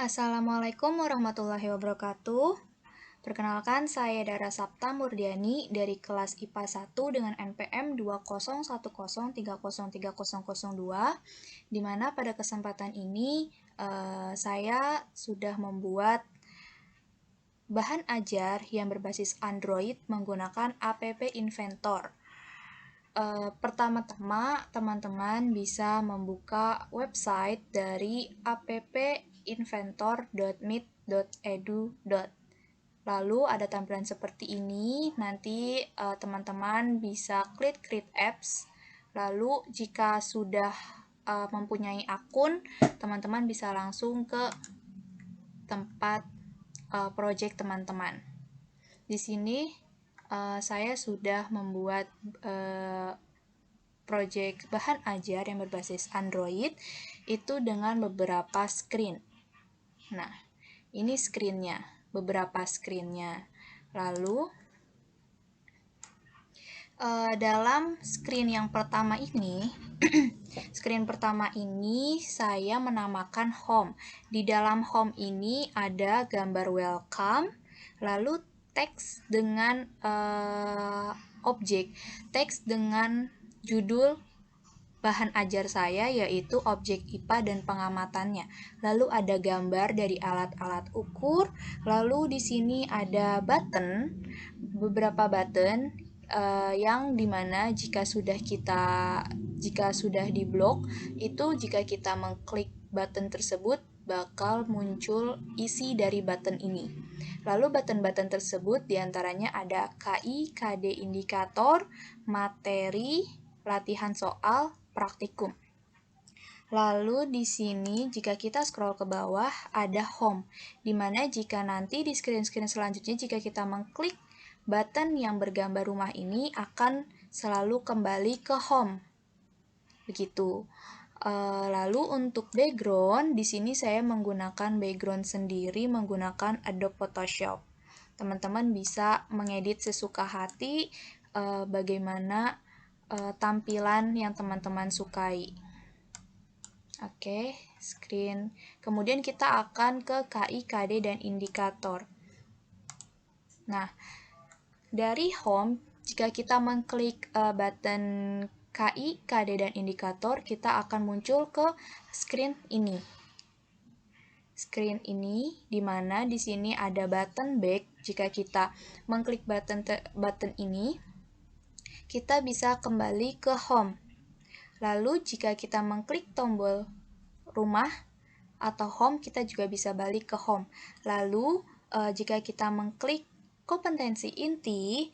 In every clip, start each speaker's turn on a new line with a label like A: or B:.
A: Assalamualaikum warahmatullahi wabarakatuh. Perkenalkan, saya Dara Sapta Murdiani dari kelas IPA 1 dengan NPM 201030302, di mana pada kesempatan ini saya sudah membuat bahan ajar yang berbasis Android menggunakan app Inventor. Pertama-tama, teman-teman bisa membuka website dari appinventor.meet.edu. Lalu ada tampilan seperti ini. Nanti teman-teman bisa klik Create Apps. Lalu jika sudah mempunyai akun, teman-teman bisa langsung ke tempat project teman-teman. Di sini saya sudah membuat project bahan ajar yang berbasis Android itu dengan beberapa screen. Nah, ini screen-nya, beberapa screen-nya. Lalu, dalam screen yang pertama ini, screen pertama ini saya menamakan home. Di dalam home ini ada gambar welcome, lalu teks dengan objek, teks dengan judul bahan ajar saya yaitu objek IPA dan pengamatannya. Lalu ada gambar dari alat-alat ukur, lalu di sini ada button, beberapa button yang dimana jika sudah diblok, itu jika kita mengklik button tersebut bakal muncul isi dari button ini. Lalu button-button tersebut diantaranya ada KI, KD indikator, materi, latihan soal, praktikum. Lalu di sini jika kita scroll ke bawah ada home, di mana jika nanti di screen-screen selanjutnya jika kita mengklik button yang bergambar rumah ini akan selalu kembali ke home. Begitu. Lalu untuk background, di sini saya menggunakan background sendiri menggunakan Adobe Photoshop. Teman-teman bisa mengedit sesuka hati bagaimana tampilan yang teman-teman sukai. Oke, screen. Kemudian kita akan ke KI, KD, dan indikator. Nah, dari home, jika kita mengklik button KI, KD, dan indikator, kita akan muncul ke screen ini. Screen ini, di mana di sini ada button back. Jika kita mengklik button ini, kita bisa kembali ke home. Lalu jika kita mengklik tombol rumah atau home, kita juga bisa balik ke home. Lalu jika kita mengklik kompetensi inti,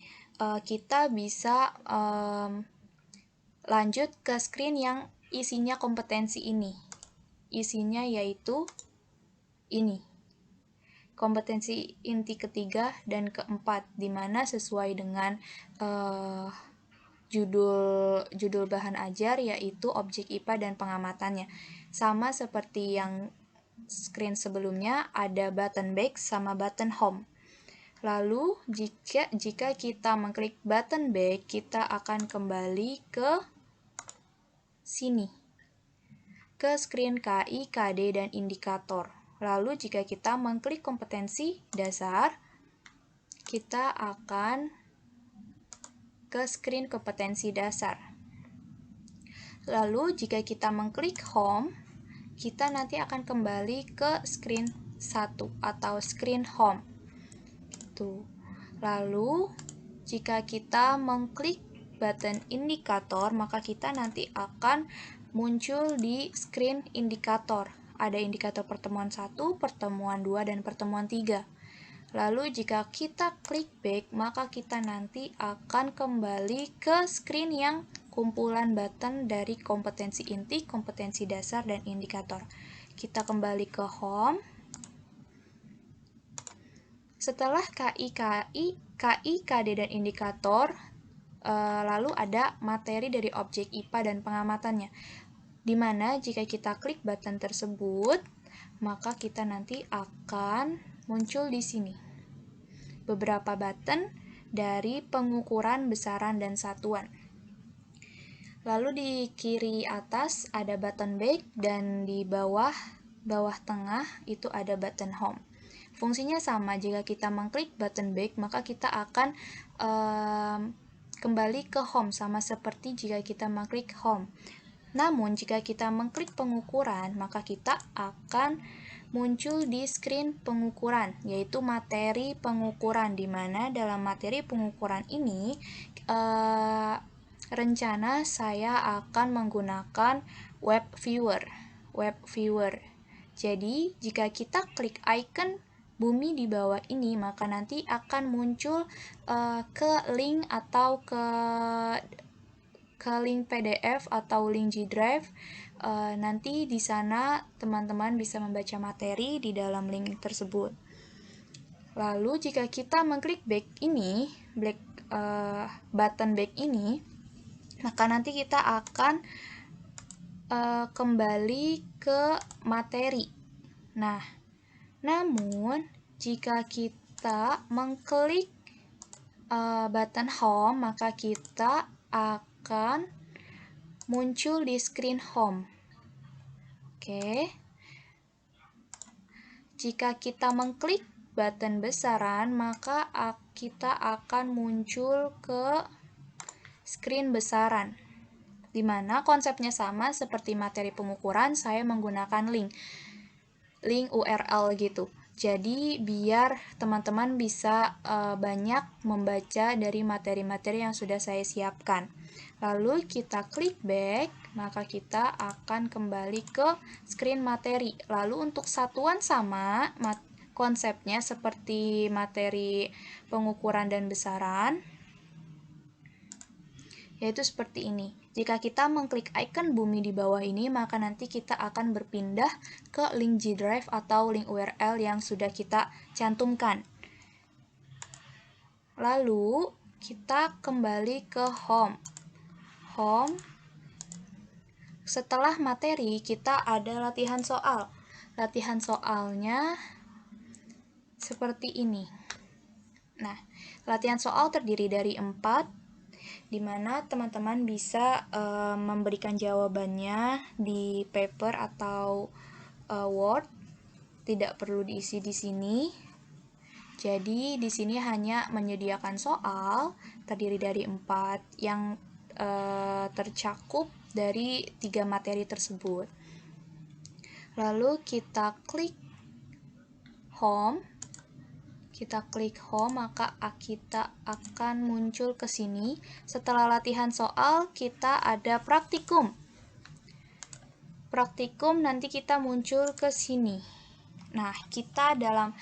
A: kita bisa lanjut ke screen yang isinya kompetensi ini. Isinya yaitu ini. Kompetensi inti ketiga dan keempat, di mana sesuai dengan judul bahan ajar yaitu objek IPA dan pengamatannya. Sama seperti yang screen sebelumnya, ada button back sama button home. Lalu jika kita mengklik button back, kita akan kembali ke sini, ke screen KI, KD, dan indikator. Lalu jika kita mengklik kompetensi dasar, kita akan ke screen kompetensi dasar. Lalu jika kita mengklik home, kita nanti akan kembali ke screen 1 atau screen home. Gitu. Lalu jika kita mengklik button indikator, maka kita nanti akan muncul di screen indikator. Ada indikator pertemuan 1, pertemuan 2, dan pertemuan 3. Lalu jika kita klik back, maka kita nanti akan kembali ke screen yang kumpulan button dari kompetensi inti, kompetensi dasar, dan indikator. Kita kembali ke home. Setelah KI, KD, dan indikator, lalu ada materi dari objek IPA dan pengamatannya. Di mana jika kita klik button tersebut, maka kita nanti akan muncul di sini beberapa button dari pengukuran besaran dan satuan. Lalu di kiri atas ada button back dan di bawah bawah tengah itu ada button home. Fungsinya sama, jika kita mengklik button back, maka kita akan kembali ke home, sama seperti jika kita mengklik home. Namun, jika kita mengklik pengukuran, maka kita akan muncul di screen pengukuran, yaitu materi pengukuran, di mana dalam materi pengukuran ini rencana saya akan menggunakan web viewer. Jadi, jika kita klik icon bumi di bawah ini, maka nanti akan muncul ke link atau ke link PDF atau link G Drive. Nanti di sana teman-teman bisa membaca materi di dalam link tersebut. Lalu jika kita mengklik back ini, button back ini, maka nanti kita akan kembali ke materi. Nah, namun jika kita mengklik button home, maka kita akan muncul di screen home. Oke. Jika kita mengklik button besaran, maka kita akan muncul ke screen besaran, di mana konsepnya sama seperti materi pengukuran, saya menggunakan link URL gitu. Jadi biar teman-teman bisa banyak membaca dari materi-materi yang sudah saya siapkan. Lalu kita klik back, maka kita akan kembali ke screen materi. Lalu untuk satuan sama, konsepnya seperti materi pengukuran dan besaran, yaitu seperti ini. Jika kita mengklik icon bumi di bawah ini, maka nanti kita akan berpindah ke link G Drive atau link URL yang sudah kita cantumkan. Lalu, kita kembali ke home. Setelah materi, kita ada latihan soal. Latihan soalnya seperti ini. Nah, latihan soal terdiri dari 4, di mana teman-teman bisa memberikan jawabannya di paper atau Word, tidak perlu diisi di sini. Jadi di sini hanya menyediakan soal terdiri dari 4 yang tercakup dari 3 materi tersebut. Lalu kita klik home. Maka kita akan muncul ke sini. Setelah latihan soal, kita ada praktikum. Praktikum nanti kita muncul ke sini. Nah, kita dalam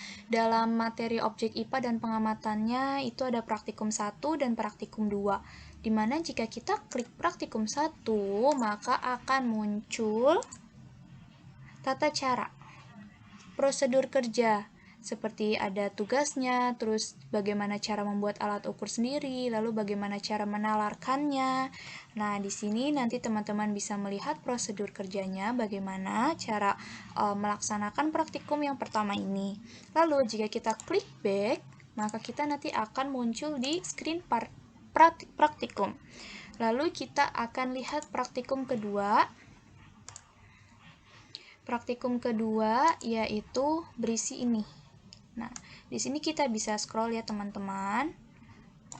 A: materi objek IPA dan pengamatannya itu ada praktikum 1 dan praktikum 2. Dimana jika kita klik praktikum 1, maka akan muncul tata cara, prosedur kerja, seperti ada tugasnya, terus bagaimana cara membuat alat ukur sendiri, lalu bagaimana cara menalarkannya. Nah, di sini nanti teman-teman bisa melihat prosedur kerjanya, bagaimana cara melaksanakan praktikum yang pertama ini. Lalu, jika kita klik back, maka kita nanti akan muncul di screen praktikum. Lalu, kita akan lihat praktikum kedua. Praktikum kedua yaitu berisi ini. Nah, di sini kita bisa scroll ya teman-teman.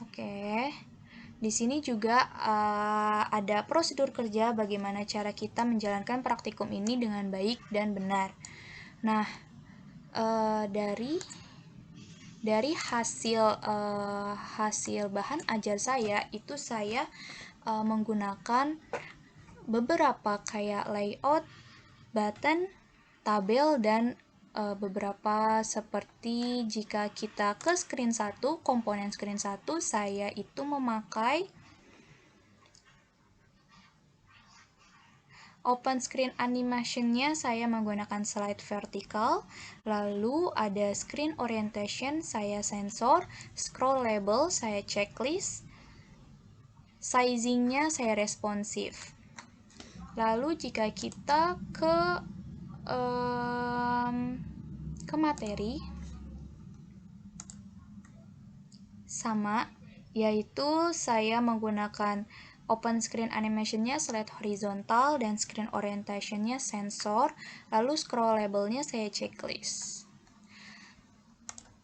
A: Oke. Di sini juga ada prosedur kerja bagaimana cara kita menjalankan praktikum ini dengan baik dan benar. Nah, dari hasil bahan ajar saya itu saya menggunakan beberapa kayak layout, button, tabel, dan beberapa seperti jika kita ke screen 1, komponen screen 1, saya itu memakai open screen animation-nya, saya menggunakan slide vertikal, lalu ada screen orientation, saya sensor, scroll label, saya checklist, sizing-nya saya responsif. Lalu jika kita ke materi, sama, yaitu saya menggunakan Open screen animation-nya slide horizontal dan screen orientation-nya sensor, lalu scrollable-nya saya checklist.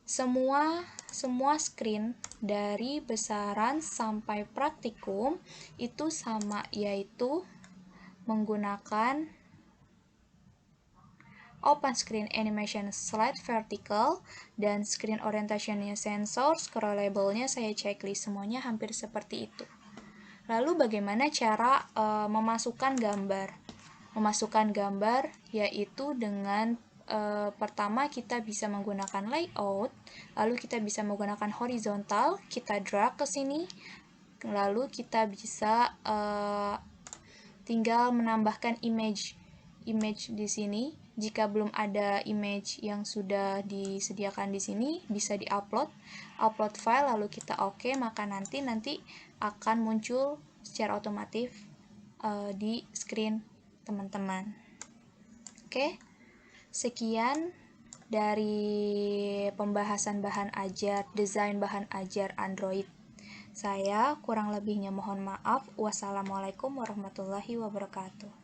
A: Semua screen dari besaran sampai praktikum itu sama, yaitu menggunakan open screen animation slide vertical dan screen orientation-nya sensor, scrollable-nya saya checklist. Semuanya hampir seperti itu. Lalu bagaimana cara memasukkan gambar? Memasukkan gambar yaitu dengan pertama kita bisa menggunakan layout, lalu kita bisa menggunakan horizontal, kita drag ke sini, lalu kita bisa tinggal menambahkan image di sini. Jika belum ada image yang sudah disediakan di sini, bisa di-upload file, lalu kita oke, maka nanti akan muncul secara otomatis di screen teman-teman. Oke, sekian dari pembahasan bahan ajar, desain bahan ajar Android. Saya kurang lebihnya mohon maaf. Wassalamualaikum warahmatullahi wabarakatuh.